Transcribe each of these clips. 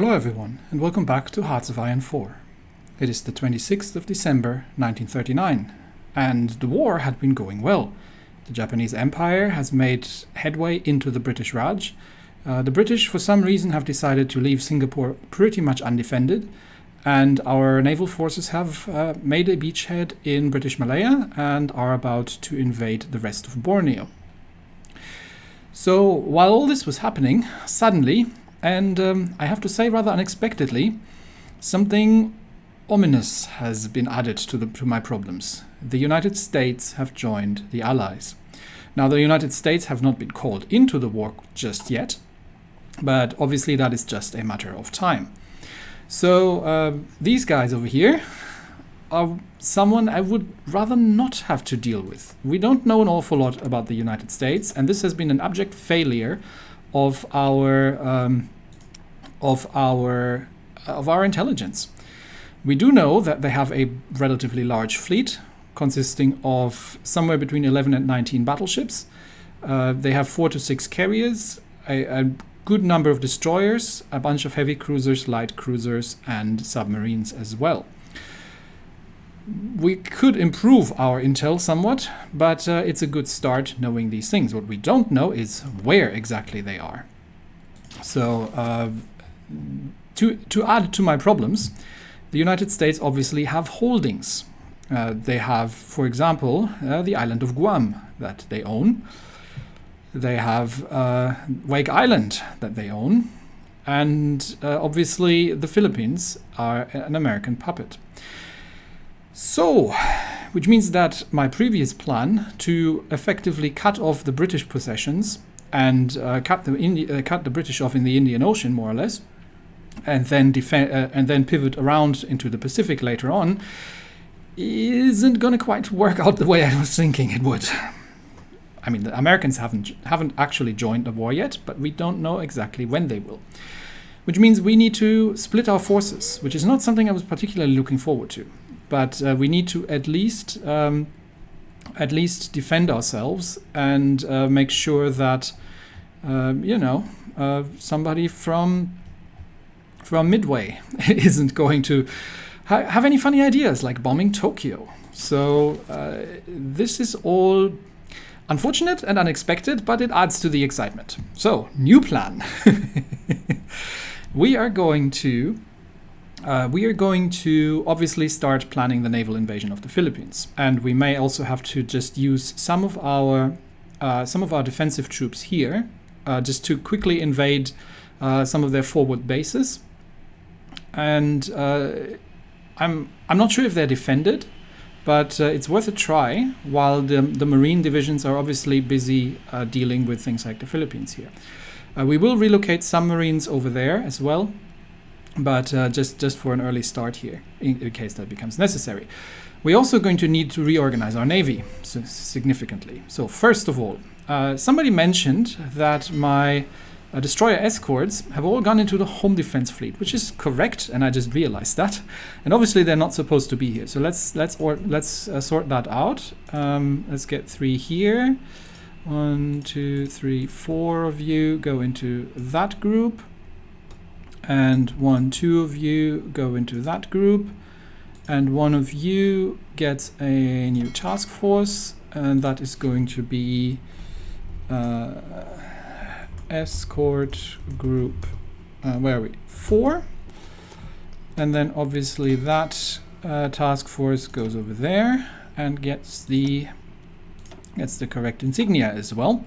Hello everyone, and welcome back to Hearts of Iron 4. It is the 26th of December 1939, and the war had been going well. The Japanese Empire has made headway into the British Raj. The British, for some reason, have decided to leave Singapore pretty much undefended, and our naval forces have made a beachhead in British Malaya and are about to invade the rest of Borneo. So, while all this was happening, suddenly, and I have to say rather unexpectedly, something ominous has been added to my problems. The United States have joined the Allies. Now, the United States have not been called into the war just yet, but obviously that is just a matter of time. So these guys over here are someone I would rather not have to deal with. We don't know an awful lot about the United States, and this has been an abject failure of our intelligence. We do know that they have a relatively large fleet consisting of somewhere between 11 and 19 battleships. They have 4 to 6 carriers, a good number of destroyers, a bunch of heavy cruisers, light cruisers, and submarines as well. We could improve our intel somewhat, but it's a good start knowing these things. What we don't know is where exactly they are. So to add to my problems, the United States obviously have holdings. They have, for example, the island of Guam that they own. They have Wake Island that they own. And obviously the Philippines are an American puppet. So, which means that my previous plan to effectively cut off the British possessions and cut the British off in the Indian Ocean, more or less, and then pivot around into the Pacific later on, isn't going to quite work out the way I was thinking it would. I mean, the Americans haven't actually joined the war yet, but we don't know exactly when they will. Which means we need to split our forces, which is not something I was particularly looking forward to. But we need to at least defend ourselves and make sure that somebody from Midway isn't going to have any funny ideas like bombing Tokyo. So this is all unfortunate and unexpected, but it adds to the excitement. So, new plan. We are going to obviously start planning the naval invasion of the Philippines, and we may also have to just use some of our defensive troops here, just to quickly invade some of their forward bases. And I'm not sure if they're defended, but it's worth a try. While the Marine divisions are obviously busy dealing with things like the Philippines here. We will relocate submarines over there as well. But just for an early start here, in case that becomes necessary. We're also going to need to reorganize our navy significantly. So first of all, somebody mentioned that my destroyer escorts have all gone into the home defense fleet, which is correct, and I just realized that. And obviously they're not supposed to be here. So let's sort that out. Let's get 3 here. 1, 2, 3, 4 of you go into that group. And 1, 2 of you go into that group, and 1 of you gets a new task force, and that is going to be escort group. Where are we? 4, and then obviously that task force goes over there and gets the correct insignia as well.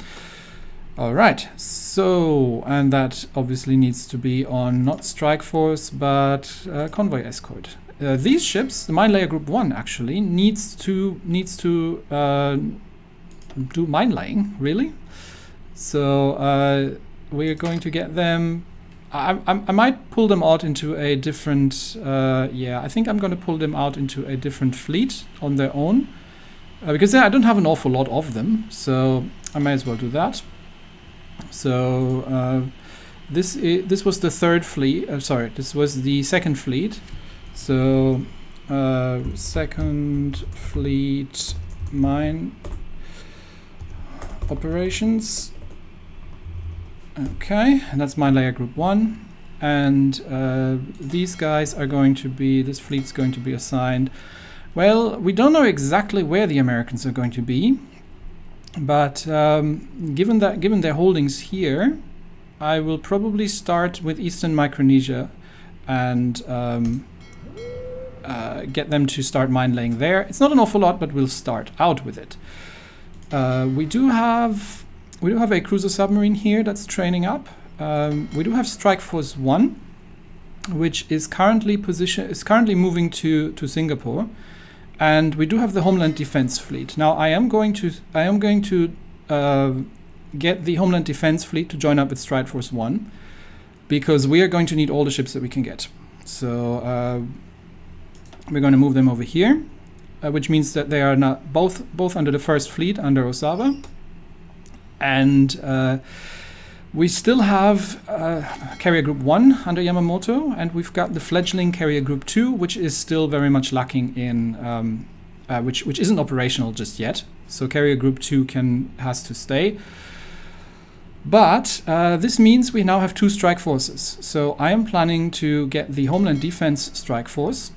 All right, so, and that obviously needs to be on not strike force, but convoy escort. These ships, the mine layer group 1 actually needs to do mine laying, really. So we're going to get them. I might pull them out into a different. I think I'm going to pull them out into a different fleet on their own, because I don't have an awful lot of them. So I may as well do that. So this was the third fleet. This was the second fleet. So second fleet mine operations. Okay, and that's mine layer group 1. and these guys are going to be, this fleet's going to be assigned. Well, we don't know exactly where the Americans are going to be, but given their holdings here, I will probably start with Eastern Micronesia and get them to start mine laying there. It's not an awful lot, but we'll start out with it. We do have a cruiser submarine here that's training up. We do have Strike Force 1, which is currently moving to Singapore, and we do have the Homeland Defense Fleet. Now I am going to get the Homeland Defense Fleet to join up with Strike Force 1, because we are going to need all the ships that we can get. So we're going to move them over here, which means that they are not both under the first fleet under Osawa, and we still have Carrier Group 1 under Yamamoto, and we've got the fledgling Carrier Group 2, which is still very much lacking in, which isn't operational just yet. So Carrier Group 2 has to stay. But this means we now have 2 strike forces. So I am planning to get the Homeland Defense Strike Force,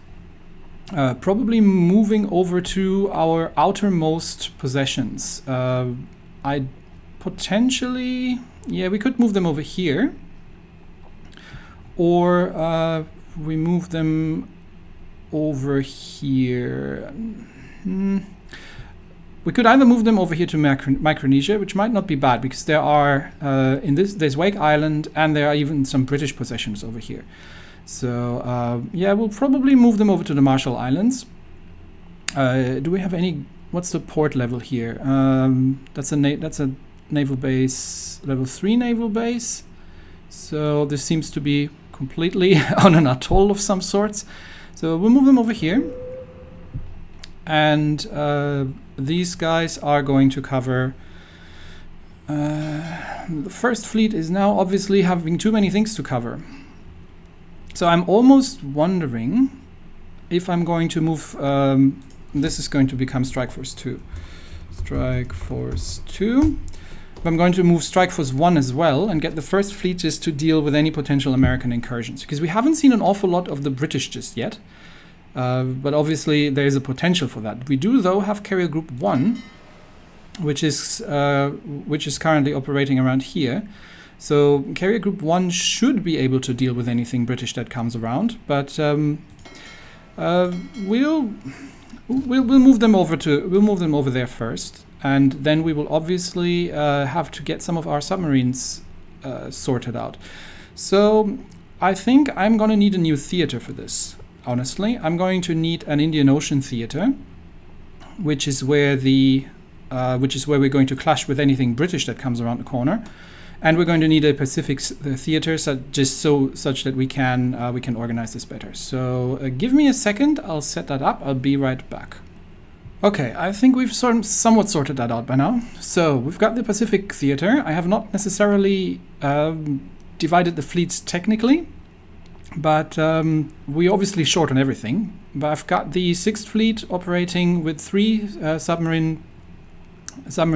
probably moving over to our outermost possessions. I potentially... Yeah, we could move them over here, or we move them over here. We could either move them over here to Micronesia, which might not be bad, because there are there's Wake Island, and there are even some British possessions over here. So yeah, we'll probably move them over to the Marshall Islands. Do we have any? What's the port level here? That's a naval base, level 3 naval base. So this seems to be completely on an atoll of some sorts. So we'll move them over here. And these guys are going to cover... the first fleet is now obviously having too many things to cover. So I'm almost wondering if I'm going to move... this is going to become Strike Force 2. Strike Force 2. I'm going to move Strike Force 1 as well and get the first fleet just to deal with any potential American incursions, because we haven't seen an awful lot of the British just yet, but obviously there is a potential for that. We do though have Carrier Group 1, which is currently operating around here. So Carrier Group 1 should be able to deal with anything British that comes around, but we'll move them over there first. And then we will obviously have to get some of our submarines sorted out. So I think I'm going to need a new theater for this, honestly. I'm going to need an Indian Ocean theater, which is where we're going to clash with anything British that comes around the corner. And we're going to need a Pacific theater such that we can organize this better. So give me a second, I'll set that up, I'll be right back. Okay, I think we've somewhat sorted that out by now. So we've got the Pacific Theater. I have not necessarily divided the fleets technically, but we obviously short on everything. But I've got the 6th Fleet operating with 3 submarine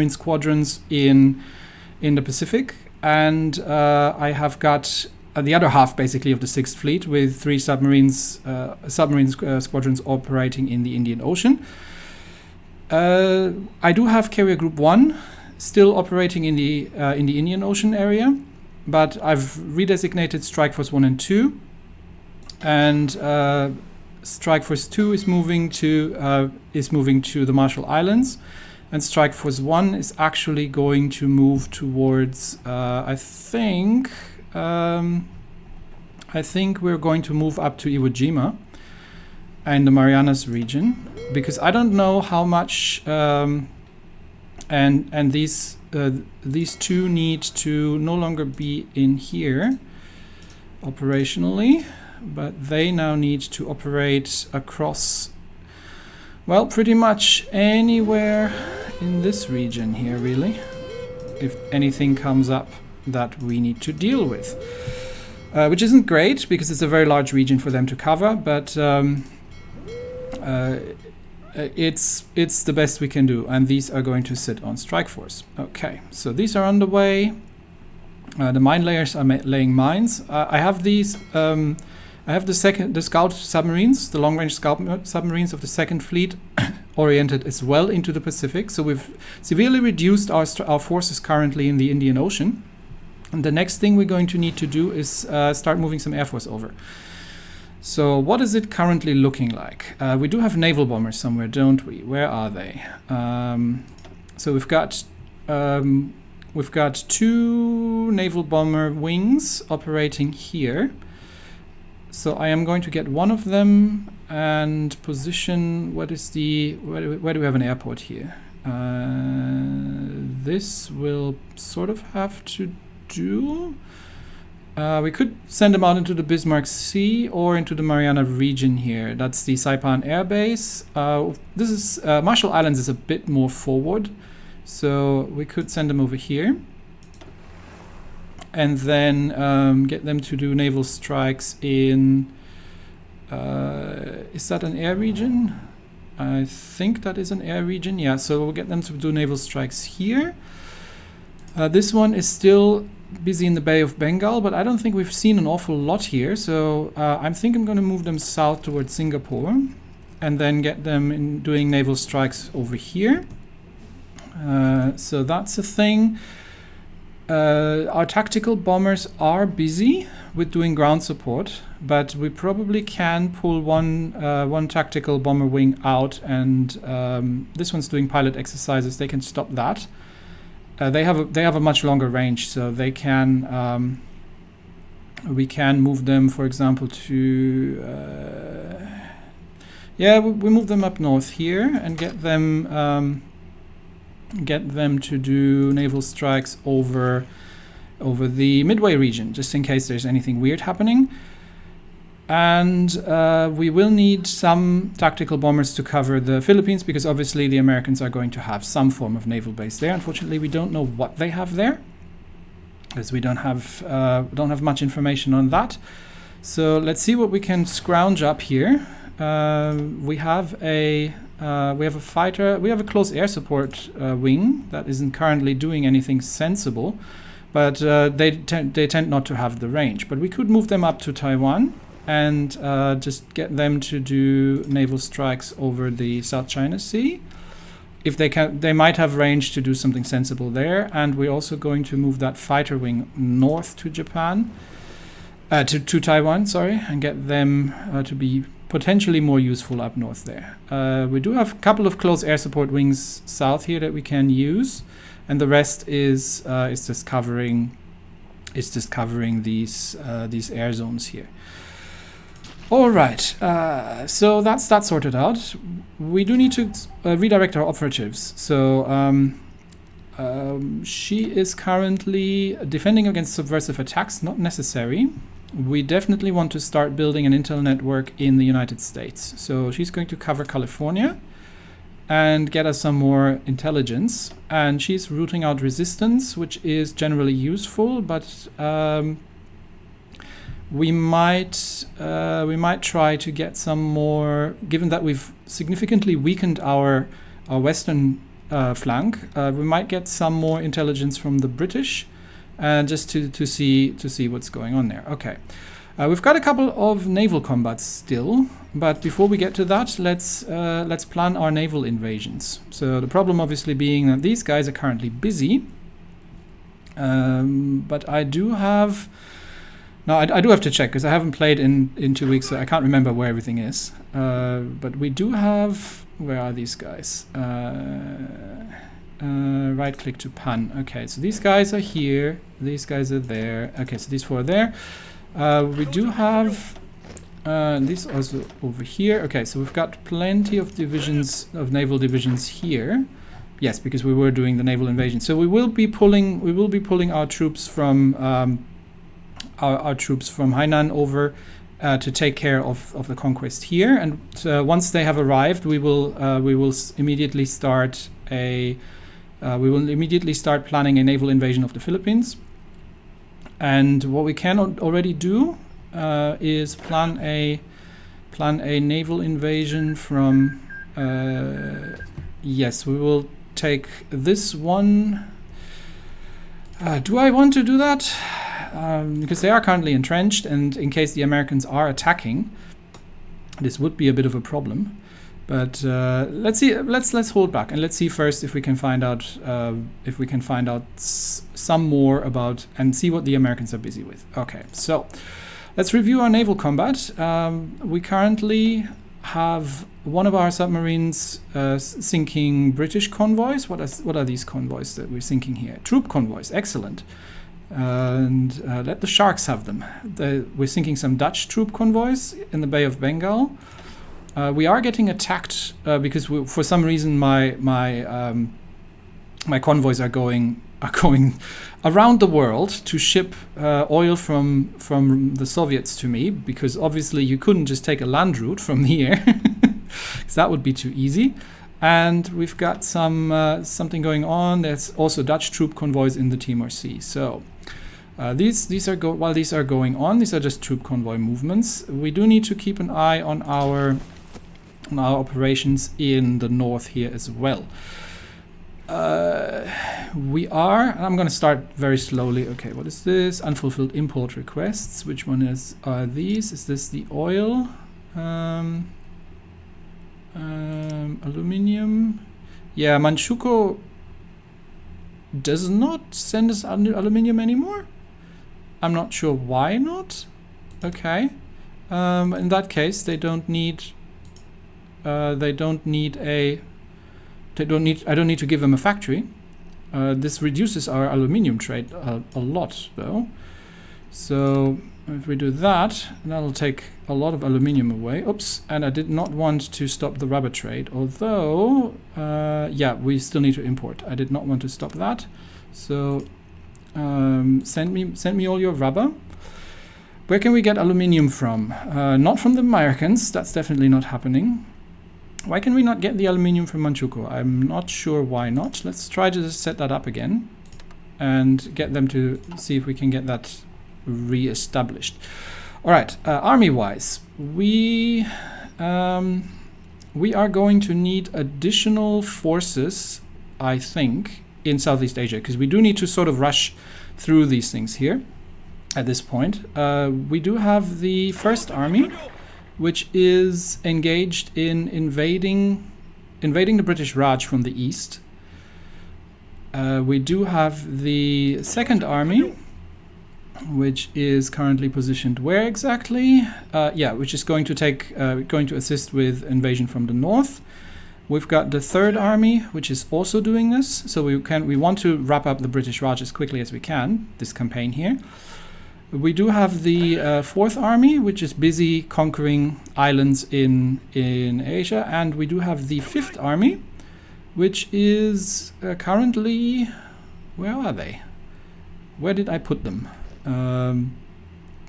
squadrons in the Pacific, and I have got the other half basically of the 6th Fleet with 3 submarine squadrons operating in the Indian Ocean. I do have Carrier Group 1 still operating in the Indian Ocean area, but I've redesignated Strike Force 1 and 2, and Strike Force 2 is moving to the Marshall Islands, and Strike Force 1 is actually going to move towards I think we're going to move up to Iwo Jima and the Marianas region, because I don't know how much and these 2 need to no longer be in here operationally, but they now need to operate across, well, pretty much anywhere in this region here, really, if anything comes up that we need to deal with, which isn't great because it's a very large region for them to cover, but it's the best we can do, and these are going to sit on Strike Force. Okay, so these are underway. The mine layers are laying mines. I have these. I have the scout submarines, the long-range scout submarines of the Second Fleet, oriented as well into the Pacific. So we've severely reduced our forces currently in the Indian Ocean. And the next thing we're going to need to do is start moving some Air Force over. So what is it currently looking like? We do have naval bombers somewhere, don't we? Where are they? So we've got 2 naval bomber wings operating here. So I am going to get one of them and position. Where do we have an airport here? This will sort of have to do. We could send them out into the Bismarck Sea or into the Mariana region here. That's the Saipan Air Base. This is Marshall Islands is a bit more forward, so we could send them over here. And then get them to do naval strikes in... is that an air region? I think that is an air region. Yeah, so we'll get them to do naval strikes here. This one is still busy in the Bay of Bengal, but I don't think we've seen an awful lot here. So I think I'm going to move them south towards Singapore and then get them in doing naval strikes over here. So that's a thing. Our tactical bombers are busy with doing ground support, but we probably can pull one tactical bomber wing out, and this one's doing pilot exercises. They can stop that. They have a much longer range, so they can we can move them, for example, to we move them up north here and get them to do naval strikes over the Midway region, just in case there's anything weird happening. And we will need some tactical bombers to cover the Philippines, because obviously the Americans are going to have some form of naval base there. Unfortunately, we don't know what they have there, as we don't have much information on that. So let's see what we can scrounge up here. We have a fighter. We have a close air support wing that isn't currently doing anything sensible, but they tend not to have the range. But we could move them up to Taiwan and just get them to do naval strikes over the South China Sea. If they can, they might have range to do something sensible there. And we're also going to move that fighter wing north to Japan, to Taiwan, sorry, and get them to be potentially more useful up north there. We do have a couple of close air support wings south here that we can use, and the rest is just covering these air zones here. All right, so that's that sorted out. We do need to redirect our operatives. So she is currently defending against subversive attacks, not necessary. We definitely want to start building an intel network in the United States. So she's going to cover California and get us some more intelligence. And she's rooting out resistance, which is generally useful, but we might try to get some more, given that we've significantly weakened our western flank. We might get some more intelligence from the British, just to see what's going on there. Okay, we've got a couple of naval combats still, but before we get to that, let's plan our naval invasions. So the problem obviously being that these guys are currently busy, but I do have. Now, I do have to check, because I haven't played in 2 weeks, so I can't remember where everything is. But we do have... Where are these guys? Right-click to pan. Okay, so these guys are here. These guys are there. Okay, so these 4 are there. We do have... these also over here. Okay, so we've got plenty of divisions, of naval divisions here. Yes, because we were doing the naval invasion. So we will be pulling our troops from... Our troops from Hainan over to take care of the conquest here, and once they have arrived, we will immediately start planning a naval invasion of the Philippines. And what we can already do is plan a naval invasion from. Yes, we will take this one. Do I want to do that? Because they are currently entrenched, and in case the Americans are attacking, this would be a bit of a problem. But let's see. Let's hold back and let's see first if we can find out some more about and see what the Americans are busy with. Okay, so let's review our naval combat. We currently have one of our submarines sinking British convoys. What are these convoys that we're sinking here? Troop convoys. Excellent. And let the sharks have them. We're sinking some Dutch troop convoys in the Bay of Bengal. We are getting attacked because for some reason my convoys are going around the world to ship oil from the Soviets to me, because obviously you couldn't just take a land route from here, because that would be too easy. And we've got something going on. There's also Dutch troop convoys in the Timor Sea. So while these are going on, these are just troop convoy movements. We do need to keep an eye on our operations in the north here as well. I'm going to start very slowly. Okay, what is this? Unfulfilled import requests. Which one are these? Is this the oil? Aluminium. Yeah, Manchukuo does not send us aluminium anymore. I'm not sure why not. Okay. In that case, I don't need to give them a factory. This reduces our aluminium trade a lot, though. So if we do that, that'll take a lot of aluminium away. Oops, and I did not want to stop the rubber trade, although, yeah, we still need to import. I did not want to stop that. So send me all your rubber. Where can we get aluminium from? Not from the Americans. That's definitely not happening. Why can we not get the aluminium from Manchukuo? I'm not sure why not. Let's try to just set that up again and get them to see if we can get that re-established. All right, army-wise, we are going to need additional forces, I think, in Southeast Asia, because we do need to sort of rush through these things here at this point. We do have the First Army, which is engaged in invading the British Raj from the east. We do have the Second Army, which is currently positioned where exactly? Yeah, which is going to assist with invasion from the north. We've got the Third Army, which is also doing this. So we want to wrap up the British Raj as quickly as we can, this campaign here. We do have the Fourth Army, which is busy conquering islands in Asia, and we do have the Fifth Army, which is currently, where are they? Where did I put them?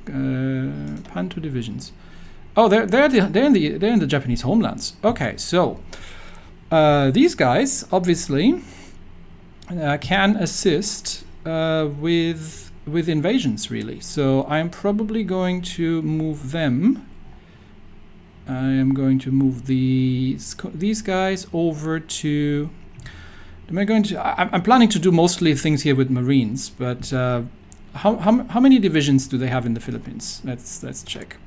Panto divisions. Oh, they're in the Japanese homelands. Okay, so these guys obviously can assist with invasions, really. So I'm probably going to move them. I am going to move these guys over to. I'm planning to do mostly things here with Marines, but how many divisions do they have in the Philippines? Let's check.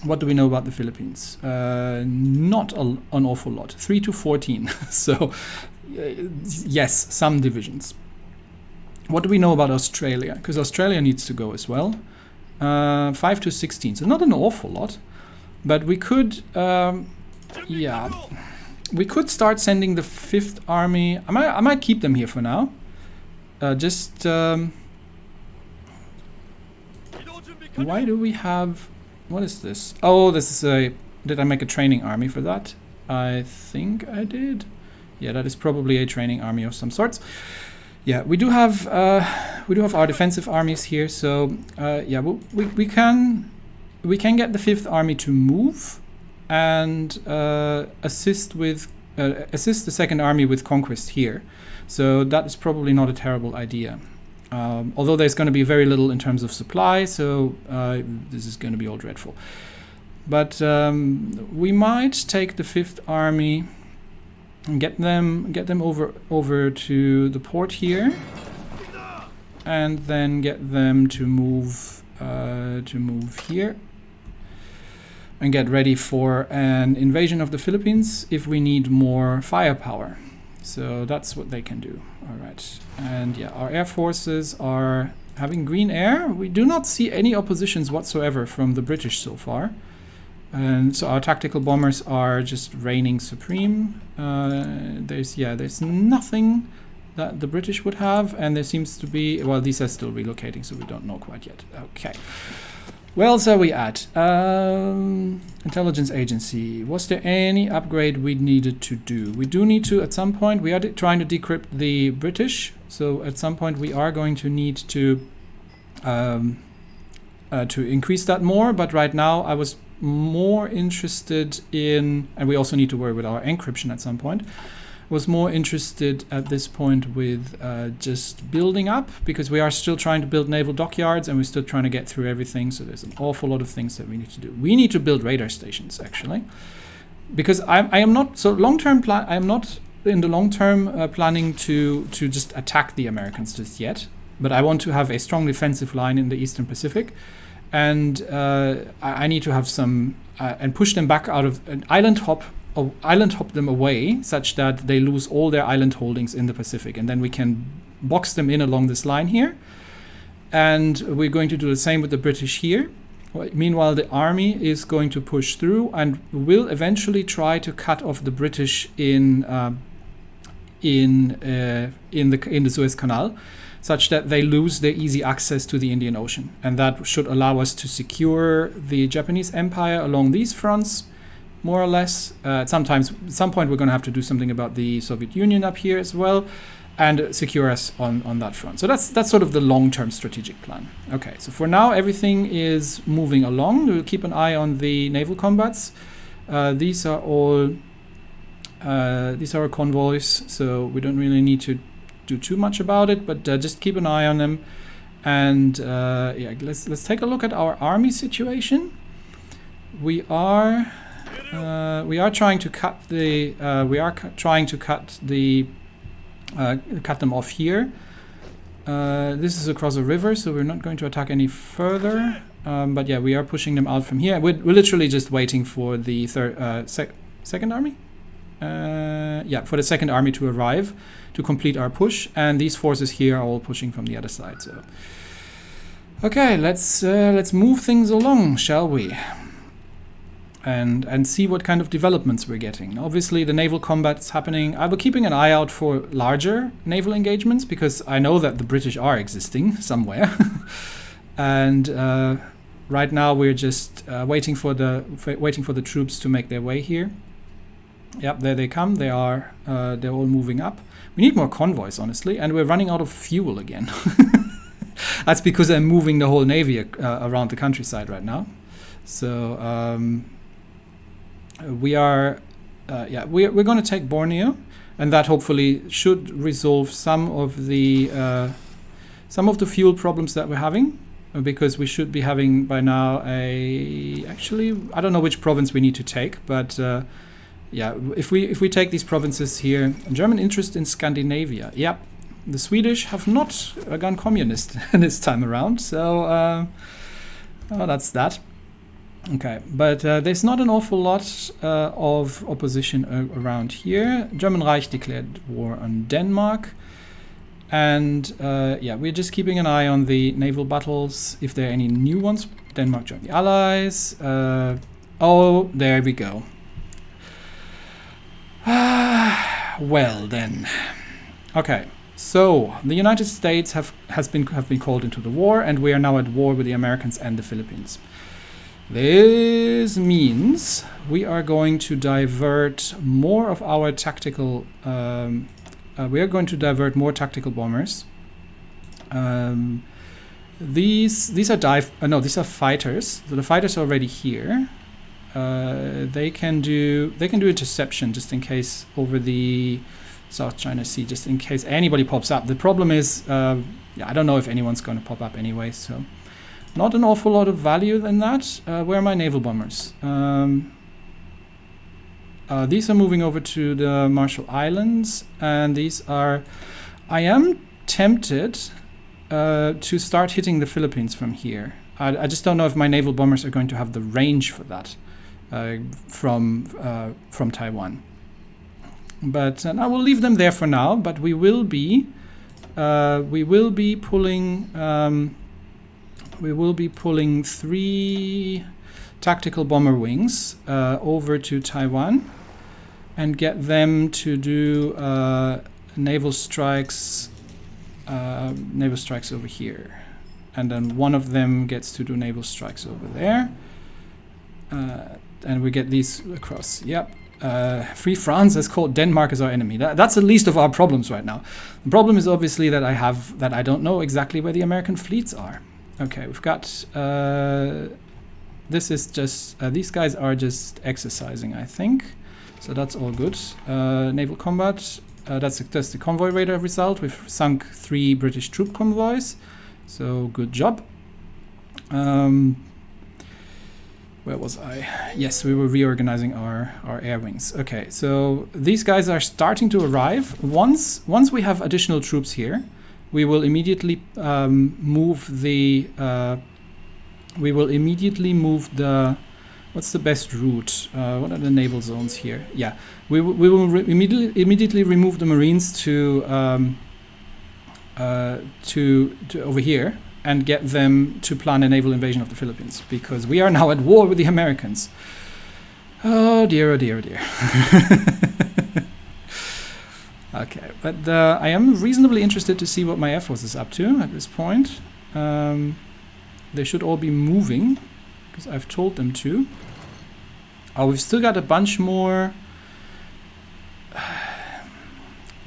What do we know about the Philippines? Not an awful lot. 3 to 14. So yes, some divisions. What do we know about Australia? Because Australia needs to go as well. 5 to 16, so not an awful lot. But we could, we could start sending the Fifth Army. I might keep them here for now. Why do we have? What is this? Oh, this is a. Did I make a training army for that? I think I did. Yeah, that is probably a training army of some sorts. Yeah, we do have our defensive armies here. So yeah, we can get the Fifth Army to move and assist the Second Army with conquest here. So that is probably not a terrible idea. Although there's going to be very little in terms of supply, so this is going to be all dreadful. But we might take the Fifth Army and get them over to the port here. and then get them to move here and get ready for an invasion of the Philippines if we need more firepower. So that's what they can do. All right. And yeah, our air forces are having green air. We do not see any oppositions whatsoever from the British so far. And so our tactical bombers are just reigning supreme. There's nothing that the British would have, and there seems to be, well, these are still relocating, so we don't know quite yet. Okay. Where else are we at? Intelligence agency. Was there any upgrade we needed to do? We do need to, at some point, we are trying to decrypt the British. So at some point we are going to need to increase that more. But right now I was more interested in, and we also need to worry with our encryption at some point, was more interested at this point with just building up, because we are still trying to build naval dockyards and we're still trying to get through everything. So there's an awful lot of things that we need to do. We need to build radar stations, actually, because I am not so long-term plan. I am not in the long-term planning to just attack the Americans just yet. But I want to have a strong defensive line in the Eastern Pacific, and I need to have some and push them back out of an island hop them away such that they lose all their island holdings in the Pacific, and then we can box them in along this line here. And we're going to do the same with the British here. Meanwhile, the army is going to push through and will eventually try to cut off the British in the Suez Canal, such that they lose their easy access to the Indian Ocean, and that should allow us to secure the Japanese Empire along these fronts, more or less. At some point we're going to have to do something about the Soviet Union up here as well, and secure us on that front. So that's sort of the long-term strategic plan. Okay, so for now everything is moving along. We'll keep an eye on the naval combats. These are all convoys, so we don't really need to do too much about it, but just keep an eye on them. And yeah, let's take a look at our army situation. We are trying to cut them off here. This is across a river, so we're not going to attack any further. But yeah, we are pushing them out from here. We're literally just waiting for the second army. For the second army to arrive to complete our push, and these forces here are all pushing from the other side. So, okay, let's move things along, shall we? And see what kind of developments we're getting. Obviously, the naval combat is happening. I will keeping an eye out for larger naval engagements, because I know that the British are existing somewhere. And right now we're just waiting for the troops to make their way here. Yep, there they come. They're all moving up. We need more convoys, honestly, and we're running out of fuel again. That's because I'm moving the whole navy around the countryside right now. So we're going to take Borneo, and that hopefully should resolve some of the fuel problems that we're having, because we should be having by now actually I don't know which province we need to take, but yeah, if we take these provinces here, German interest in Scandinavia. Yep, the Swedish have not gone communist this time around, so that's that. Okay, but there's not an awful lot of opposition around here. German Reich declared war on Denmark, and yeah, we're just keeping an eye on the naval battles if there are any new ones. Denmark joined the Allies. Oh, there we go. Well then, okay. So the United States have been called into the war, and we are now at war with the Americans and the Philippines. This means we are going to divert more of our tactical. We are going to divert more tactical bombers. These are fighters. So the fighters are already here. They can do interception just in case over the South China Sea, just in case anybody pops up. The problem is, I don't know if anyone's going to pop up anyway, so not an awful lot of value in that. Where are my naval bombers? These are moving over to the Marshall Islands, and these are. I am tempted. to start hitting the Philippines from here. I just don't know if my naval bombers are going to have the range for that from Taiwan. But I will leave them there for now. But we will be pulling 3 tactical bomber wings over to Taiwan and get them to do naval strikes over here, and then one of them gets to do naval strikes over there, and we get these across. Yep. Free France has called Denmark as our enemy. That's the least of our problems right now. The problem is obviously that I don't know exactly where the American fleets are. Okay, we've got this is just these guys are just exercising, I think. So that's all good. Naval combat. That's the convoy radar result. We've sunk 3 British troop convoys. So good job. Where was I? Yes, we were reorganizing our air wings. Okay, so these guys are starting to arrive. Once we have additional troops here, we will immediately move the. What's the best route? What are the naval zones here? Yeah, we will immediately remove the Marines to over here and get them to plan a naval invasion of the Philippines, because we are now at war with the Americans. Oh dear, oh dear, oh dear. Okay, but I am reasonably interested to see what my Air Force is up to at this point. They should all be moving, because I've told them to. Oh, we've still got a bunch more.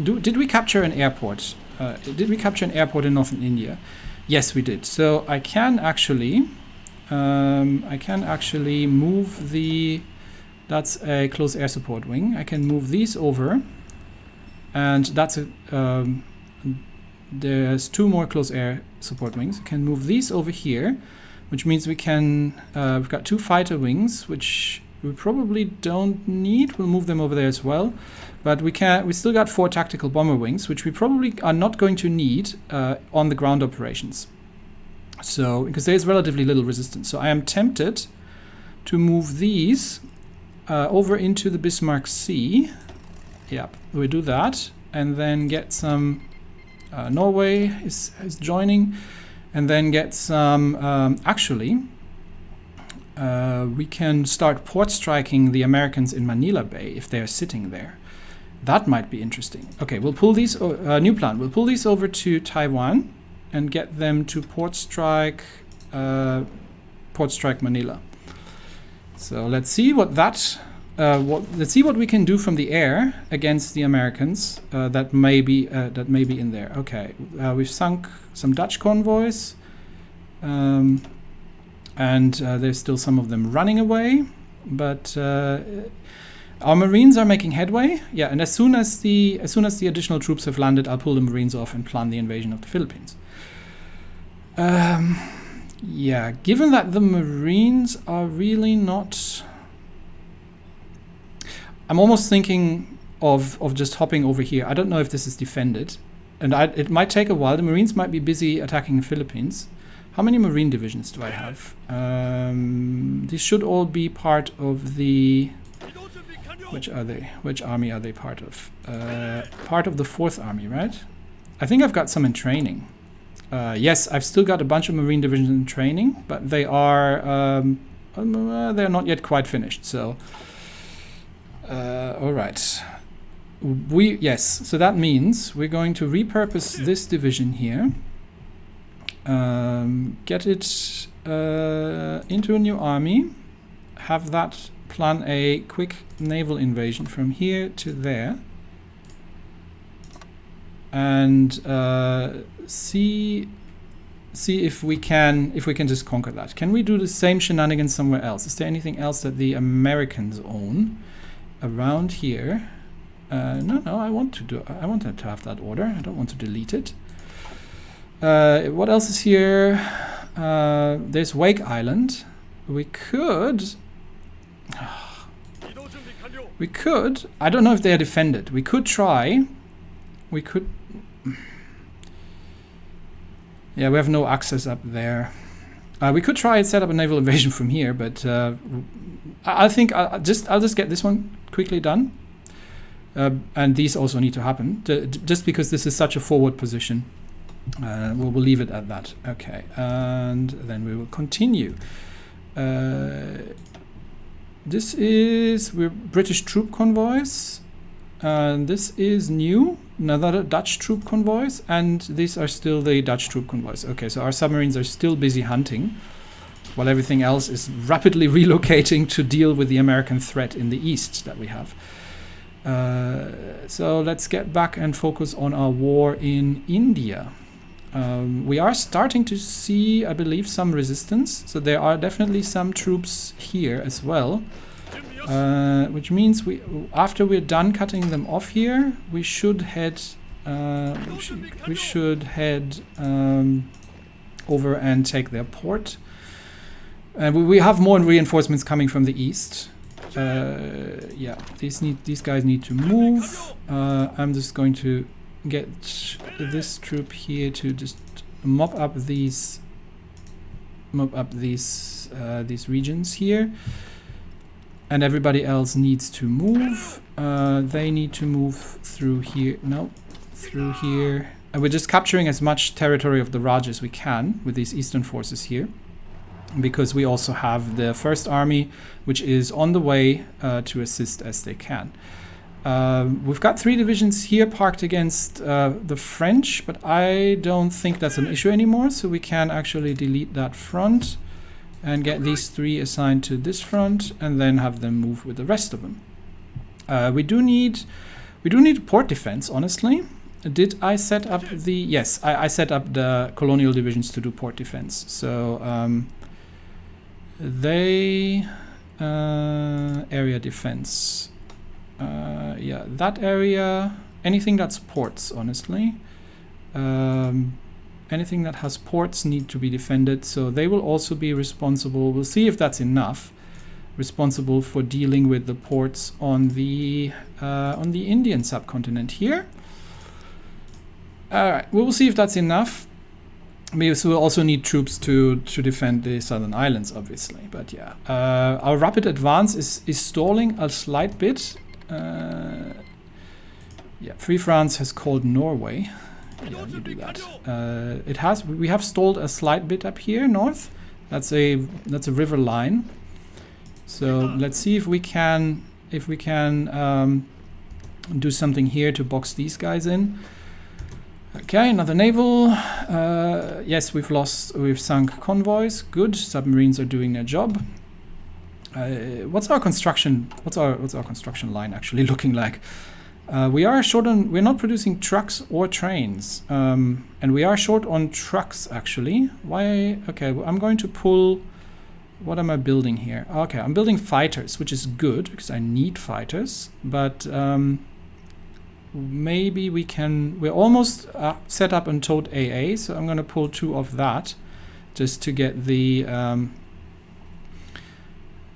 Did we capture an airport? Did we capture an airport in northern India? Yes, we did. So I can actually move the. That's a close air support wing. I can move these over, and that's a. There's 2 more close air support wings. I can move these over here, which means we can. We've got 2 fighter wings, which we probably don't need. We'll move them over there as well. But we still got 4 tactical bomber wings, which we probably are not going to need on the ground operations. So, because there's relatively little resistance. So I am tempted to move these over into the Bismarck Sea. Yep, we do that. And then get some, Norway is joining. And then get some, we can start port striking the Americans in Manila Bay if they're sitting there. That might be interesting. Okay, we'll pull these, new plan. We'll pull these over to Taiwan and get them to port strike Manila. So let's see what that, let's see what we can do from the air against the Americans that may be in there. Okay, we've sunk some Dutch convoys, and there's still some of them running away, but. Our Marines are making headway, yeah, and as soon as the additional troops have landed, I'll pull the Marines off and plan the invasion of the Philippines. Yeah, given that the Marines are really not... I'm almost thinking of just hopping over here. I don't know if this is defended, and it might take a while. The Marines might be busy attacking the Philippines. How many Marine divisions do I have? These should all be part of the... Which are they? Which army are they part of? Part of the 4th Army, right? I think I've got some in training. Yes, I've still got a bunch of Marine divisions in training, but they are they're not yet quite finished. So, all right. So that means we're going to repurpose this division here, get it into a new army, have that. Plan a quick naval invasion from here to there, and see if we can just conquer that. Can we do the same shenanigans somewhere else? Is there anything else that the Americans own around here? No, I wanted to have that order. I don't want to delete it. What else is here? There's Wake Island. We could. I don't know if they are defended. We could try. Yeah, we have no access up there. We could try and set up a naval invasion from here, but I think I'll just get this one quickly done. And these also need to happen, just because this is such a forward position. We'll leave it at that. Okay, and then we will continue. We're British troop convoys. And this is new, another Dutch troop convoys, and these are still the Dutch troop convoys. Okay, so our submarines are still busy hunting, while everything else is rapidly relocating to deal with the American threat in the east that we have. So let's get back and focus on our war in India. We are starting to see, I believe, some resistance, so there are definitely some troops here as well. Which means after we're done cutting them off here, we should head over and take their port. We have more reinforcements coming from the east. Yeah, these guys need to move. I'm just going to get this troop here to just mop up these regions here. And everybody else needs to move. They need to move through here. No, through here. And we're just capturing as much territory of the Raj as we can with these eastern forces here. Because we also have the First Army, which is on the way to assist as they can. We've got 3 divisions here parked against the French, but I don't think that's an issue anymore. So we can actually delete that front and get these 3 assigned to this front, and then have them move with the rest of them. We do need port defense, honestly. Did I set up the... Yes, I set up the colonial divisions to do port defense. So area defense. Yeah, that area, anything that's ports, honestly. Anything that has ports need to be defended, so they will also be responsible. We'll see if that's enough. Responsible for dealing with the ports on the Indian subcontinent here. All right, we will see if that's enough. Maybe we'll also need troops to defend the southern islands, obviously. But yeah, our rapid advance is stalling a slight bit. Yeah, Free France has called Norway. Yeah, you do that. We have stalled a slight bit up here north. That's a river line. So let's see if we can do something here to box these guys in. Okay, another naval. Yes, we've sunk convoys. Good, submarines are doing their job. What's our construction line actually looking like? We're not producing trucks or trains, and we are short on trucks actually. Why? Okay, well, I'm going to pull. What am I building here? Okay, I'm building fighters, which is good because I need fighters. But maybe we can. We're almost set up on towed AA, so I'm going to pull 2 of that, just to get the.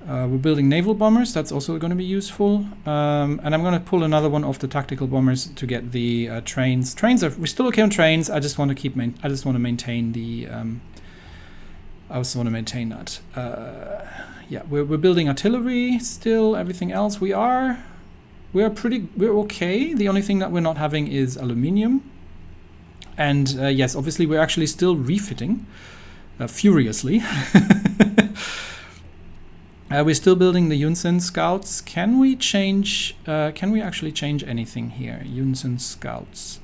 We're building naval bombers. That's also going to be useful. And I'm going to pull another one off the tactical bombers to get the trains. We're still okay on trains. I just want to maintain the. I also want to maintain that. Yeah, we're building artillery still. Everything else we're okay. The only thing that we're not having is aluminium. And yes, obviously we're actually still refitting furiously. We're still building the Yunsan scouts. Can we actually change anything here? Yunsan scouts.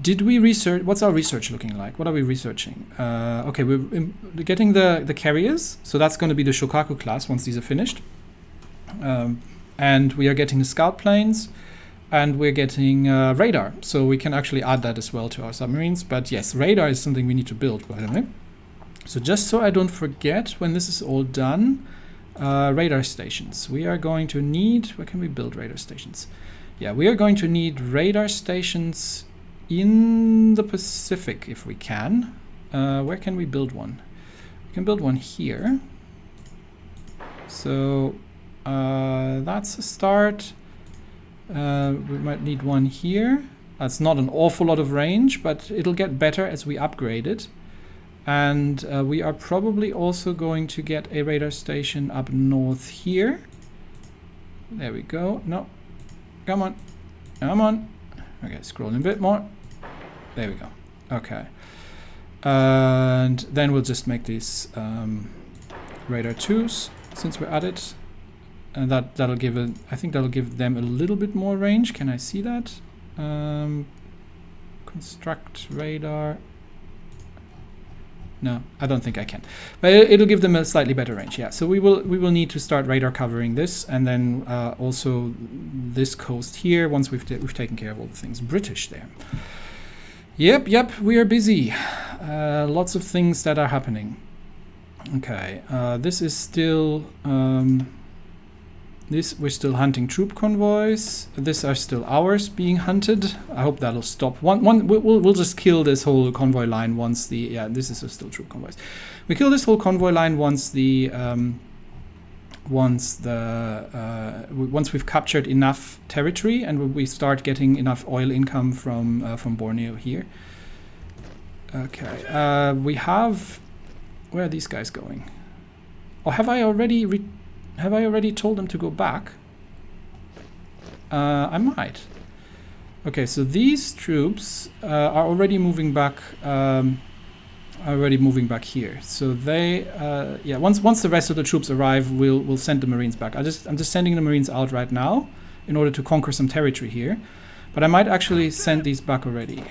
Did we research? What's our research looking like? What are we researching? Okay, we're getting the carriers. So that's going to be the Shokaku class once these are finished. And we are getting the scout planes. And we're getting radar. So we can actually add that as well to our submarines. But yes, radar is something we need to build, by the way. So just so I don't forget when this is all done, radar stations. We are going to need, where can we build radar stations? Yeah, we are going to need radar stations in the Pacific if we can. Where can we build one? We can build one here. So that's a start. We might need one here. That's not an awful lot of range, but it'll get better as we upgrade it. And we are probably also going to get a radar station up north here. There we go. No, come on, come on. Okay, scrolling a bit more. There we go. Okay. And then we'll just make these radar 2s since we're at it. And that'll give I think that'll give them a little bit more range. Can I see that? Construct radar. No, I don't think I can. But it'll give them a slightly better range. Yeah. So we will need to start radar covering this, and then also this coast here once we've taken care of all the things British there. Yep. We are busy. Lots of things that are happening. Okay. This is still. We're still hunting troop convoys. These are still ours being hunted. I hope that'll stop. We'll just kill this whole convoy line once the this is still troop convoys. We kill this whole convoy line once once we've captured enough territory and we start getting enough oil income from Borneo here. Okay, we have. Where are these guys going? Or have I already told them to go back? I might. Okay, so these troops are already moving back. Here. So they, once the rest of the troops arrive, we'll send the Marines back. I'm just sending the Marines out right now in order to conquer some territory here. But I might actually send these back already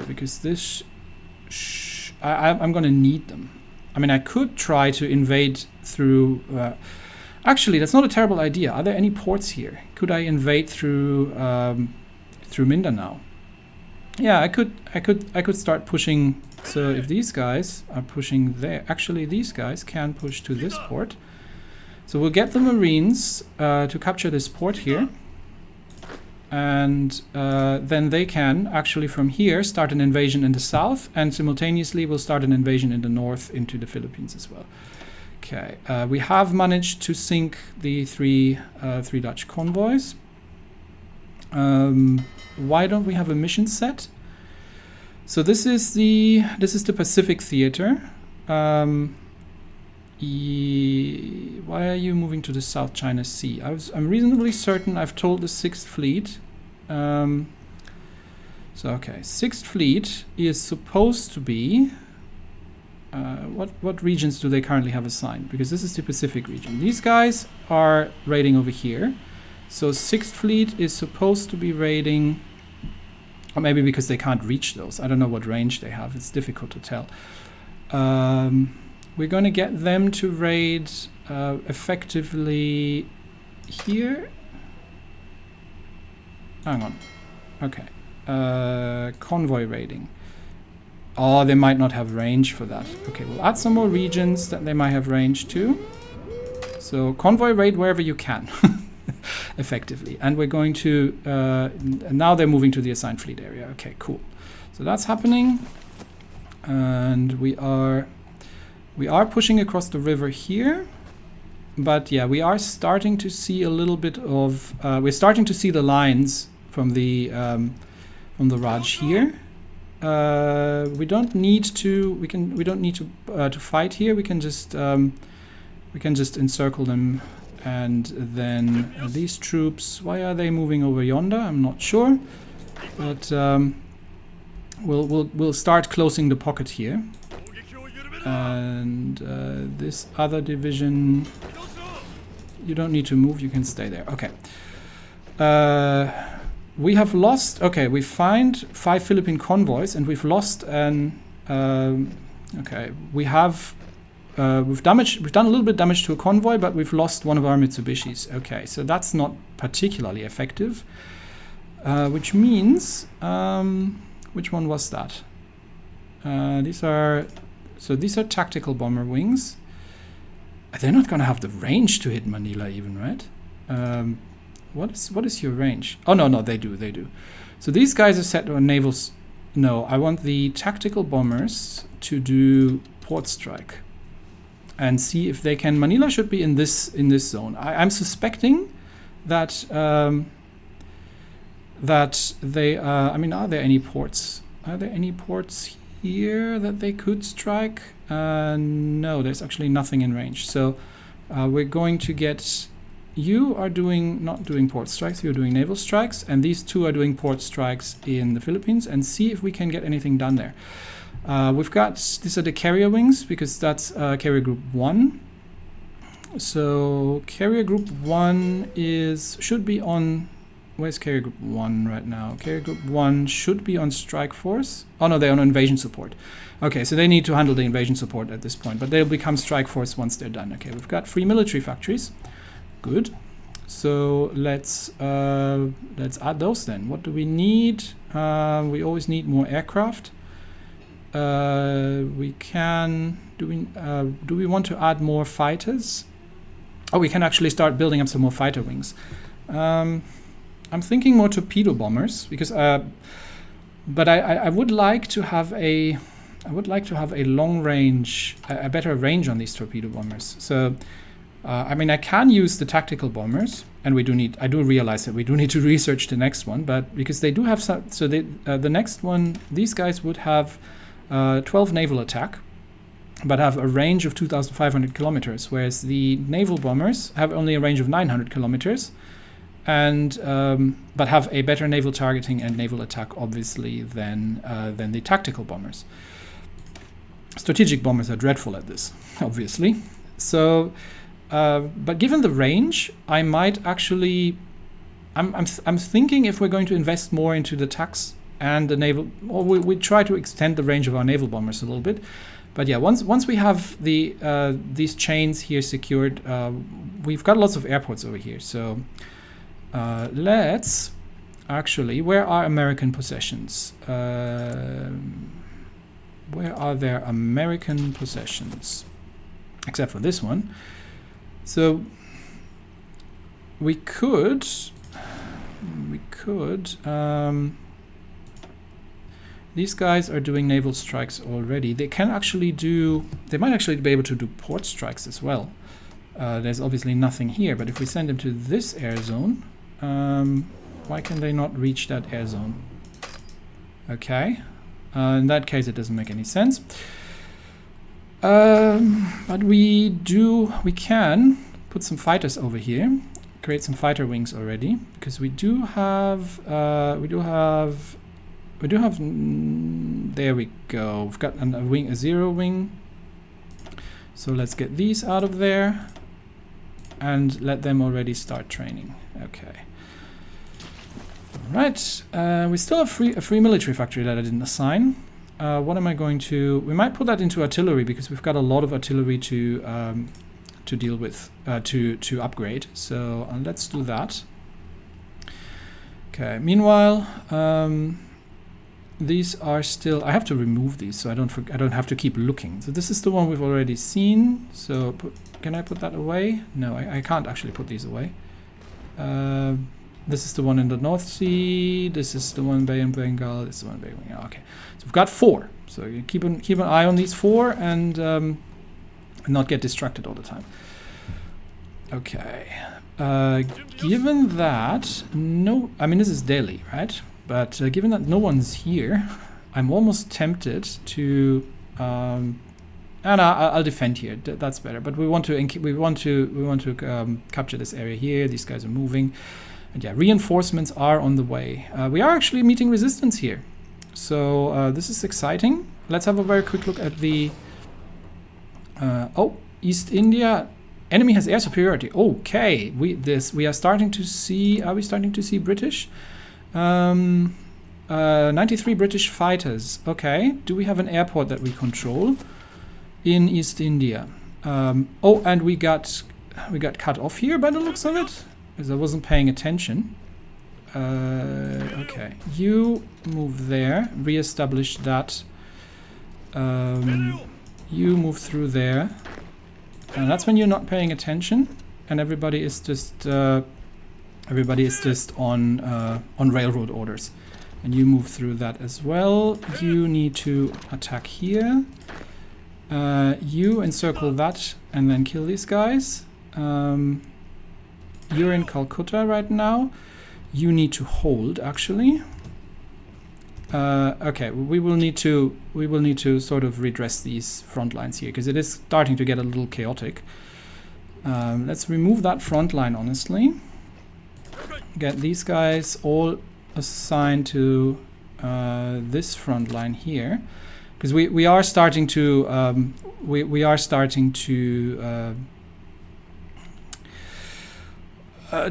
because this, I'm going to need them. I mean, I could try to invade through. Actually, that's not a terrible idea. Are there any ports here? Could I invade through Mindanao? Yeah, I could start pushing. So if these guys are pushing there, actually these guys can push to this port. So we'll get the Marines to capture this port here, and then they can actually from here start an invasion in the south, and simultaneously we'll start an invasion in the north into the Philippines as well. Okay, we have managed to sink the three Dutch convoys. Why don't we have a mission set? So this is the Pacific Theater. Why are you moving to the South China Sea? I'm reasonably certain I've told the 6th Fleet. So okay, 6th Fleet is supposed to be. What regions do they currently have assigned? Because this is the Pacific region. These guys are raiding over here. So 6th Fleet is supposed to be raiding, or maybe because they can't reach those. I don't know what range they have. It's difficult to tell. We're going to get them to raid effectively here. Hang on. Okay. Convoy raiding. Oh, they might not have range for that. Okay, we'll add some more regions that they might have range to. So convoy raid wherever you can, effectively. And we're going to, now they're moving to the assigned fleet area. Okay, cool. So that's happening. And we are pushing across the river here. But yeah, we are starting to see a little bit of, we're starting to see the lines from the Raj here. We don't need to fight here. We can just encircle them, and then these troops. Why are they moving over yonder? I'm not sure, but we'll start closing the pocket here, and this other division. You don't need to move. You can stay there. Okay. We have lost. Okay, we find 5 Philippine convoys, and we've lost an. Okay, we've done a little bit of damage to a convoy, but we've lost one of our Mitsubishis. Okay, so that's not particularly effective. Which means, which one was that? These are tactical bomber wings. They're not going to have the range to hit Manila, even, right? What is your range? Oh, no, they do. So these guys are set on navals. No, I want the tactical bombers to do port strike and see if they can. Manila should be in this zone. I'm suspecting that that they, I mean, are there any ports? Are there any ports here that they could strike? No, there's actually nothing in range. So we're going to get, you are not doing port strikes, you're doing naval strikes, and these two are doing port strikes in the Philippines, and see if we can get anything done there. We've got, these are the carrier wings, because that's carrier group 1. So carrier group 1 should be on, where's carrier group 1 right now? Carrier group 1 should be on strike force. Oh no, they're on invasion support. Okay, so they need to handle the invasion support at this point, but they'll become strike force once they're done. Okay, we've got 3 military factories. Good. So let's add those then. What do we need? We always need more aircraft. We can, do we want to add more fighters? Oh, we can actually start building up some more fighter wings. I'm thinking more torpedo bombers, because but I would like to have a long range, a better range on these torpedo bombers. So I mean, I can use the tactical bombers, and I do realize that we do need to research the next one, but because they do have some, so the next one, these guys would have 12 naval attack, but have a range of 2,500 kilometers, whereas the naval bombers have only a range of 900 kilometers, and but have a better naval targeting and naval attack, obviously, than the tactical bombers. Strategic bombers are dreadful at this, obviously. So, but given the range, I might actually, I'm thinking if we're going to invest more into the TACs and the naval, or we try to extend the range of our naval bombers a little bit. But yeah, once we have these chains here secured, we've got lots of airports over here. So let's actually, where are American possessions? Where are there American possessions? Except for this one. So we could. These guys are doing naval strikes already. They can actually do, they might actually be able to do port strikes as well. There's obviously nothing here, but if we send them to this air zone, why can they not reach that air zone? Okay, in that case it doesn't make any sense. But we can put some fighters over here, create some fighter wings already, because we do have, there we go. We've got a wing, a 0 wing. So let's get these out of there and let them already start training. Okay. All right. We still have a free military factory that I didn't assign. What am I going to? We might put that into artillery, because we've got a lot of artillery to deal with, to upgrade. So let's do that. Okay. Meanwhile, these are still, I have to remove these so I don't have to keep looking. So this is the one we've already seen. So can I put that away? No, I can't actually put these away. This is the one in the North Sea. This is the one Bay of Bengal. This is the one Bay of Bengal. Okay, so we've got 4. So you keep an eye on these 4 and not get distracted all the time. Okay. Given that I mean, this is Delhi, right? But given that no one's here, I'm almost tempted to, and I'll defend here. That's better. But we want to capture this area here. These guys are moving, and yeah, reinforcements are on the way. We are actually meeting resistance here, so this is exciting. Let's have a very quick look at the. East India. Enemy has air superiority. Okay, we are starting to see. Are we starting to see British? 93 British fighters. Okay, do we have an airport that we control in East India? And we got cut off here by the looks of it, because I wasn't paying attention. Okay, you move there, re-establish that. You move through there, and that's when you're not paying attention, and everybody is just on railroad orders, and you move through that as well. You need to attack here. You encircle that and then kill these guys. You're in Calcutta right now. you need to hold, actually. Okay, we will need to sort of redress these front lines here, because it is starting to get a little chaotic. Let's remove that front line, honestly. Get these guys all assigned to this front line here, because we are starting to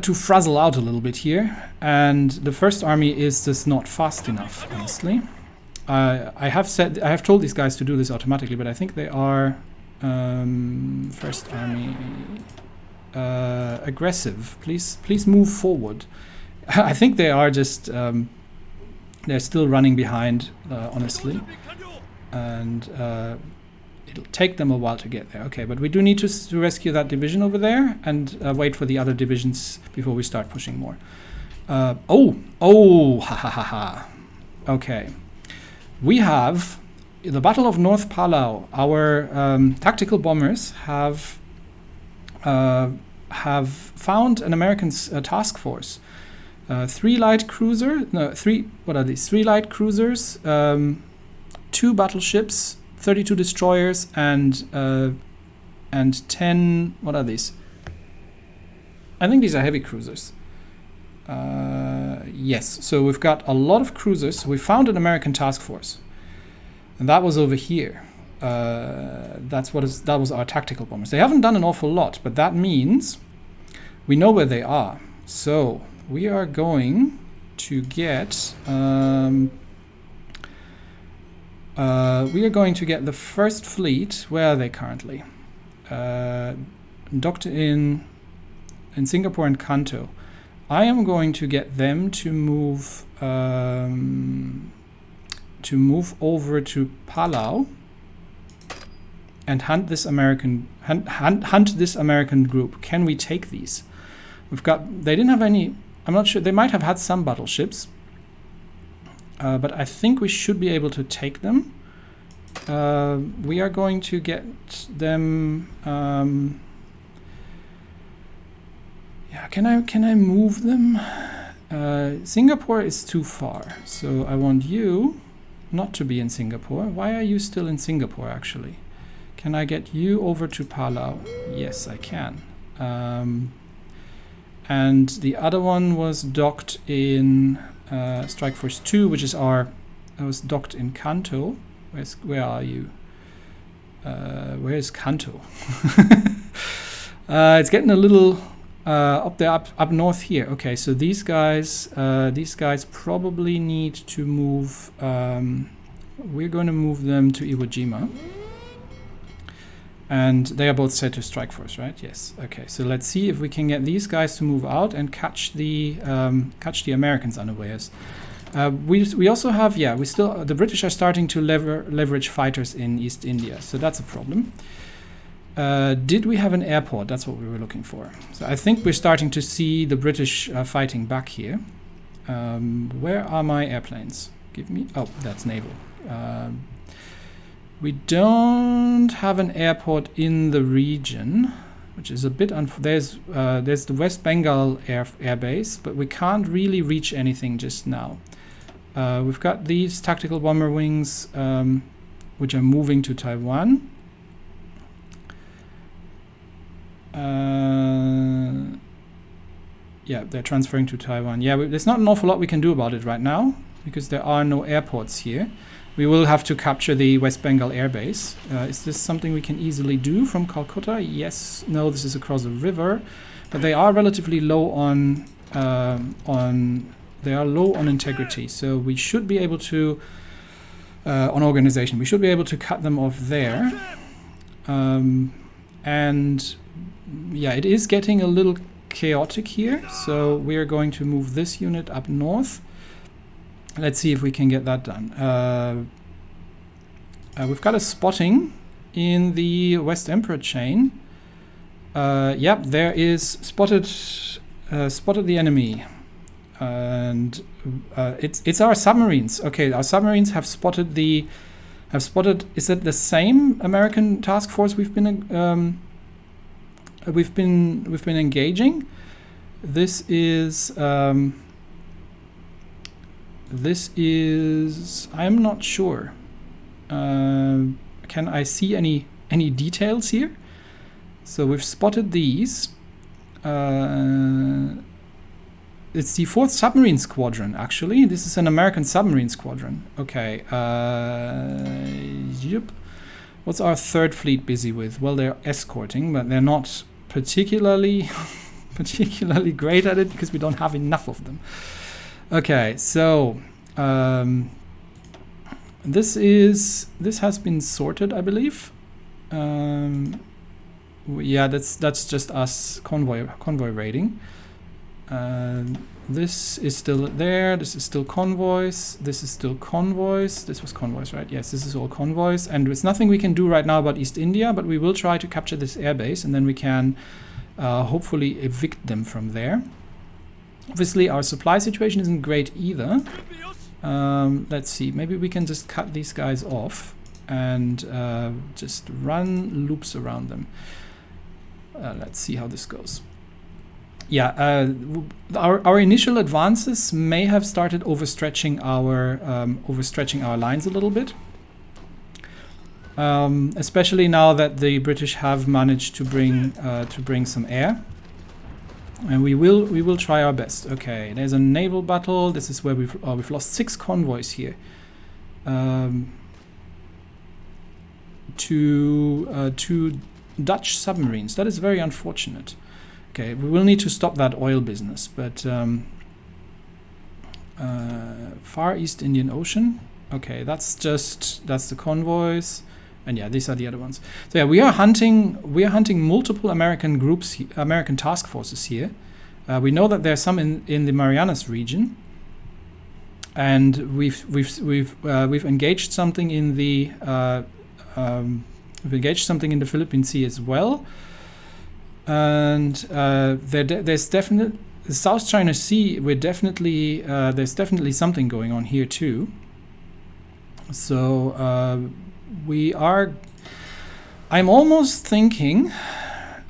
to frazzle out a little bit here, and the first army is just not fast enough, honestly. I have told these guys to do this automatically, but I think they are first army aggressive. Please move forward. I think they are just they're still running behind, honestly, and it'll take them a while to get there. Okay, but we do need to rescue that division over there and wait for the other divisions before we start pushing more. Ha ha ha ha. Okay, we have the Battle of North Palau. Our tactical bombers have found an American task force. Three light cruisers, 2 battleships, 32 destroyers, and 10, what are these? I think these are heavy cruisers. Yes, so we've got a lot of cruisers. We found an American task force, and that was over here. That was our tactical bombers. They haven't done an awful lot, but that means we know where they are. So we are going to get the first fleet. Where are they currently? Docked in Singapore and Kanto. I am going to get them to move over to Palau and hunt this American group. Can we take these? They didn't have any. I'm not sure. They might have had some battleships, but I think we should be able to take them. We are going to get them. Yeah, can I move them? Singapore is too far, so I want you not to be in Singapore. Why are you still in Singapore, actually? Can I get you over to Palau? Yes, I can. And the other one was docked in Strike Force 2, which is was docked in Kanto. Where are you? Where is Kanto? It's getting a little up there, up north here. Okay, so these guys probably need to move. We're going to move them to Iwo Jima. And they are both set to Strike Force, right? Yes. Okay. So let's see if we can get these guys to move out and catch the Americans unawares. We also have the British are starting to leverage fighters in East India, so that's a problem. Did we have an airport? That's what we were looking for. So I think we're starting to see the British fighting back here. Where are my airplanes? Give me. Oh, that's naval. We don't have an airport in the region, which is a bit there's the West Bengal air base, but we can't really reach anything just now. We've got these tactical bomber wings, which are moving to Taiwan. Yeah, they're transferring to Taiwan. Yeah, there's not an awful lot we can do about it right now, because there are no airports here. We will have to capture the West Bengal Air Base. Is this something we can easily do from Calcutta? Yes. No, this is across a river, but they are relatively low on integrity. So we should be able to on organization. We should be able to cut them off there. And yeah, it is getting a little chaotic here. So we are going to move this unit up north. Let's see if we can get that done. We've got a spotting in the West Emperor chain. Yep, there is spotted the enemy, and it's our submarines. Okay, our submarines have spotted. Is it the same American task force we've been engaging? This is. This is, I'm not sure. Can I see any details here? So we've spotted these. It's the 4th Submarine Squadron, actually. This is an American submarine squadron. Okay. Yep. What's our 3rd fleet busy with? Well, they're escorting, but they're not particularly great at it because we don't have enough of them. Okay, so this has been sorted, I believe. Yeah, that's just us convoy raiding. This is still there. This is still convoys. This is still convoys. This was convoys, right? Yes, this is all convoys. And there's nothing we can do right now about East India, but we will try to capture this airbase, and then we can hopefully evict them from there. Obviously, our supply situation isn't great either. Let's see. Maybe we can just cut these guys off and just run loops around them. Let's see how this goes. Yeah, our initial advances may have started overstretching our lines a little bit, especially now that the British have managed to bring some air, and we will try our best. Okay, there's a naval battle. This is where we've lost 6 convoys here. To Dutch submarines. That is very unfortunate. Okay, we will need to stop that oil business, but Far East Indian Ocean. Okay, that's the convoys, and yeah, these are the other ones. So yeah, we are hunting multiple American groups, American task forces here. We know that there's some in the Marianas region, and we've engaged something in the Philippine Sea as well. And there's definitely the South China Sea. There's definitely something going on here too. So I'm almost thinking,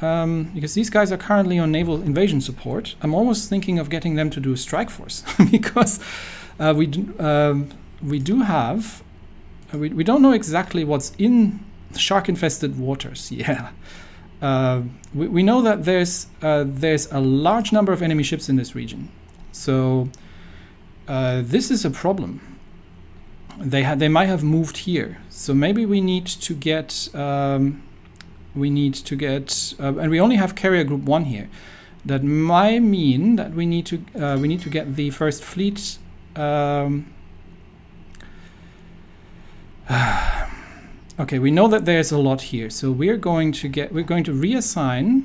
because these guys are currently on naval invasion support, I'm almost thinking of getting them to do a strike force because we don't know exactly what's in shark-infested waters. Yeah. We know that there's a large number of enemy ships in this region, so this is a problem. They might have moved here, so maybe we need to get and we only have carrier group 1 here. That might mean that we need to get the first fleet. Okay, we know that there's a lot here, so we're going to reassign.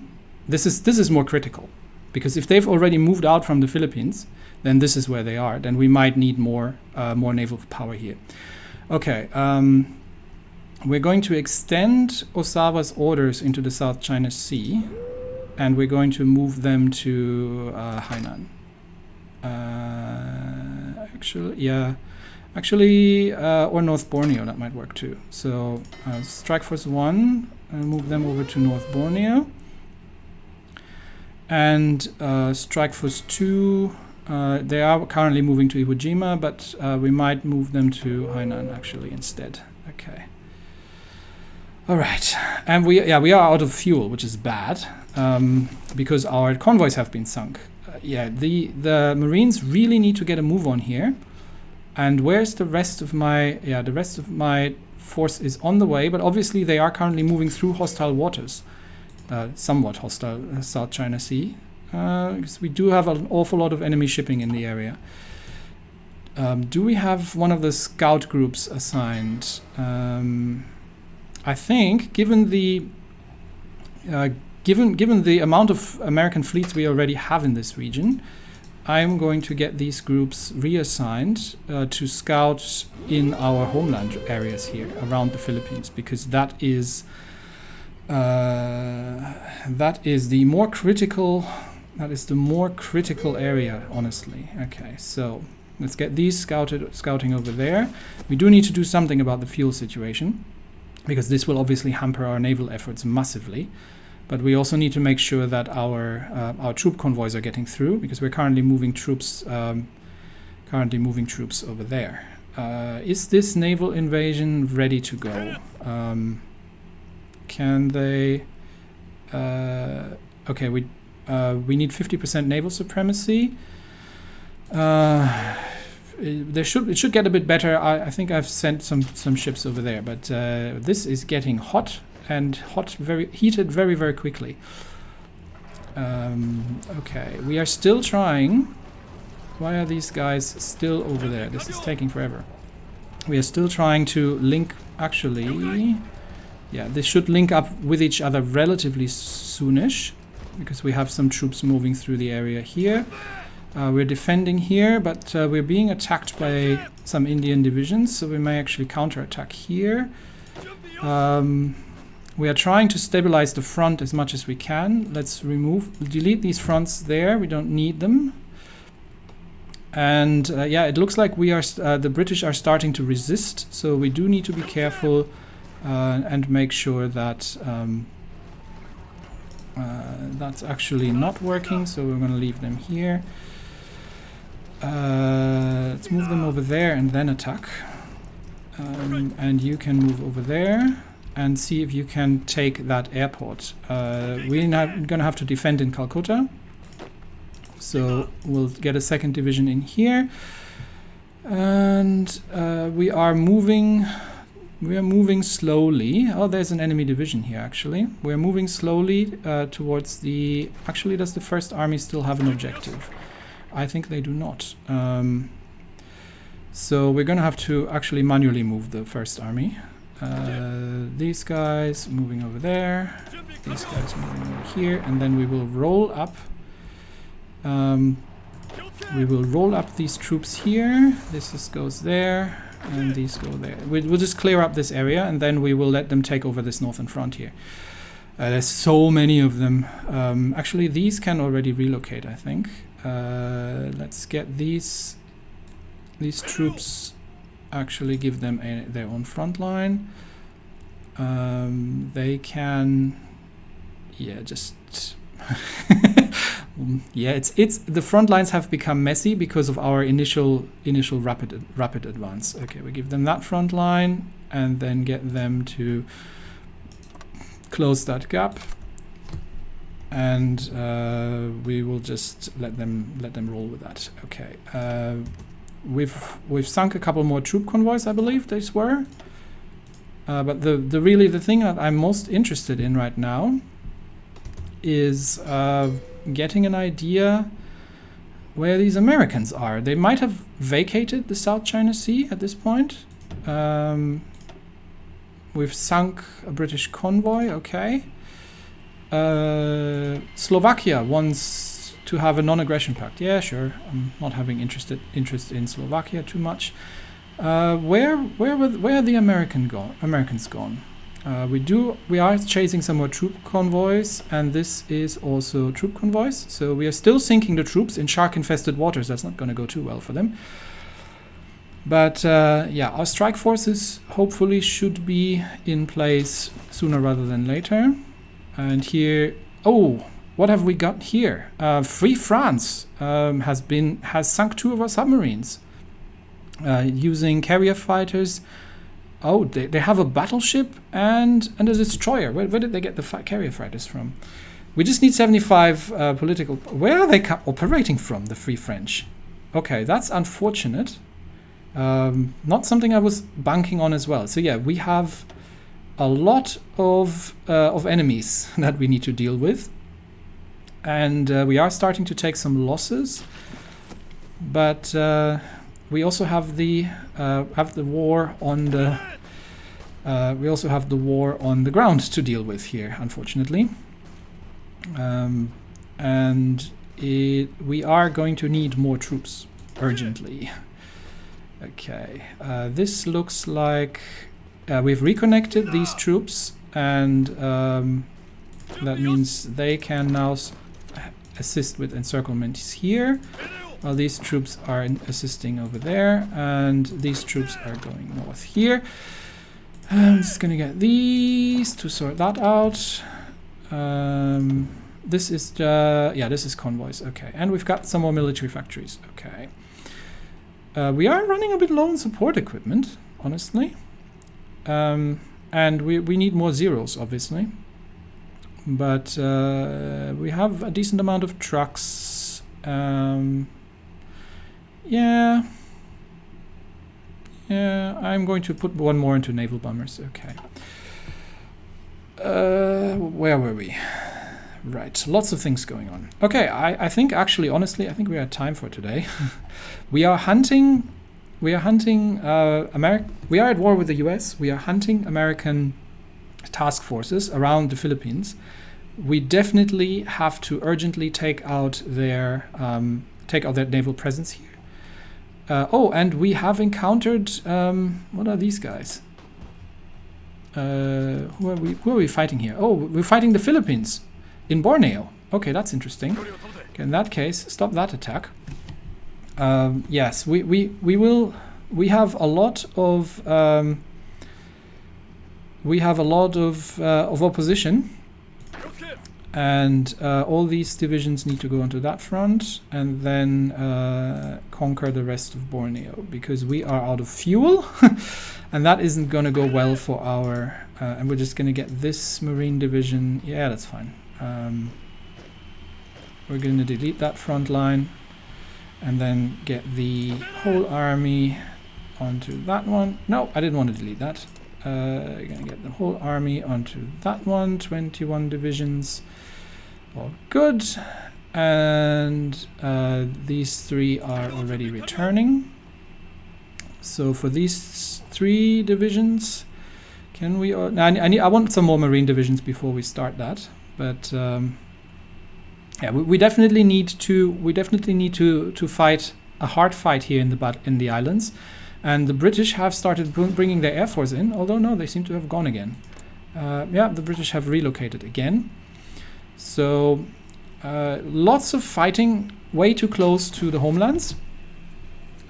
This is more critical, because if they've already moved out from the Philippines, then this is where they are. Then we might need more naval power here. Okay, we're going to extend Osawa's orders into the South China Sea, and we're going to move them to Hainan. Actually, or North Borneo, that might work too. So Strike Force 1, move them over to North Borneo. And Strike Force 2, they are currently moving to Iwo Jima, but we might move them to Hainan actually instead. Okay. All right. And we are out of fuel, which is bad, because our convoys have been sunk. The Marines really need to get a move on here. And where's the rest of my... Yeah, the rest of my force is on the way, but obviously they are currently moving through hostile waters. Somewhat hostile South China Sea. Because we do have an awful lot of enemy shipping in the area. Do we have one of the scout groups assigned? I think, given the amount of American fleets we already have in this region, I'm going to get these groups reassigned to scout in our homeland areas here around the Philippines, because that is the more critical area, honestly. Okay, so let's get these scouting over there. We do need to do something about the fuel situation, because this will obviously hamper our naval efforts massively. But we also need to make sure that our troop convoys are getting through, because we're currently moving troops currently moving troops over there. Is this naval invasion ready to go? Can they... okay, we need 50% naval supremacy. It should get a bit better. I think I've sent some ships over there, but this is getting hot and heated very, very quickly. Okay, we are still trying. Why are these guys still over there? This is taking forever. We are still trying to link, actually. Yeah, this should link up with each other relatively soonish, because we have some troops moving through the area here. We're defending here, but we're being attacked by some Indian divisions, so we may actually counterattack here. We are trying to stabilize the front as much as we can. Let's delete these fronts there. We don't need them. And yeah, it looks like we are the British are starting to resist, so we do need to be careful and make sure that that's actually not working. So we're going to leave them here. Let's move them over there and then attack. And you can move over there and see if you can take that airport. We're going to have to defend in Calcutta. So we'll get a second division in here, and we are moving slowly. Oh, there's an enemy division here actually. We're moving slowly towards the... Actually, does the First Army still have an objective? I think they do not. So we're gonna have to actually manually move the First Army. These guys moving over there, these guys moving over here, and then we will roll up. We will roll up these troops here. This goes there, and these go there. We'll just clear up this area, and then we will let them take over this northern frontier. There's so many of them. Actually, these can already relocate, I think. Let's get these troops. Actually, give them their own front line. They can, yeah, just. Yeah, it's the front lines have become messy because of our initial rapid advance. Okay, we give them that front line and then get them to close that gap, and we will just let them roll with that. Okay, we've sunk a couple more troop convoys, I believe these were, but the thing that I'm most interested in right now is getting an idea where these Americans are. They might have vacated the South China Sea at this point. We've sunk a British convoy, okay. Slovakia wants to have a non-aggression pact. Yeah, sure. I'm not having interest in Slovakia too much. Where are the Americans gone? We are chasing some more troop convoys, and this is also troop convoys. So we are still sinking the troops in shark-infested waters. That's not going to go too well for them. But yeah, our strike forces hopefully should be in place sooner rather than later. And here, oh, what have we got here? Free France has sunk 2 of our submarines using carrier fighters. Oh, they have a battleship and a destroyer. Where did they get the carrier fighters from? We just need 75 political... Where are they operating from, the Free French? Okay, that's unfortunate. Not something I was banking on as well. So yeah, we have a lot of enemies that we need to deal with. And we are starting to take some losses. But... we also have the war on the ground to deal with here, unfortunately, and we are going to need more troops urgently. Okay, this looks like we've reconnected these troops, and that means they can now assist with encirclement here. While these troops are assisting over there, and these troops are going north here. I'm just gonna get these to sort that out. This is this is convoys. Okay, and we've got some more military factories. Okay, We are running a bit low on support equipment, honestly. And we need more zeros, obviously. But we have a decent amount of trucks. Yeah, I'm going to put one more into naval bombers. Okay. Where were we? Right, lots of things going on. Okay, I think actually, honestly, I think we are at time for today. We are hunting. We are at war with the US. We are hunting American task forces around the Philippines. We definitely have to urgently take out their naval presence here. Oh, and we have encountered what are these guys? Who are we fighting here? Oh, we're fighting the Philippines in Borneo. Okay, that's interesting. Okay, in that case, stop that attack. Yes, we have a lot of opposition, and all these divisions need to go onto that front and then conquer the rest of Borneo, because we are out of fuel. And that isn't going to go well for our and we're just going to get this marine division. Yeah, that's fine. We're going to delete that front line and then get the whole army onto that one. No, I didn't want to delete that. We're going to get the whole army onto that one. 21 divisions. All good. And these three are already returning. So for these 3 divisions, can we? I want some more marine divisions before we start that. But yeah, we definitely need to fight a hard fight here in the islands, and the British have started bringing their air force in. Although no, they seem to have gone again. Yeah, the British have relocated again. So lots of fighting, way too close to the homelands.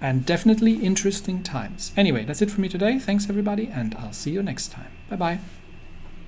And definitely interesting times. Anyway, that's it for me today. Thanks everybody, and I'll see you next time. Bye bye.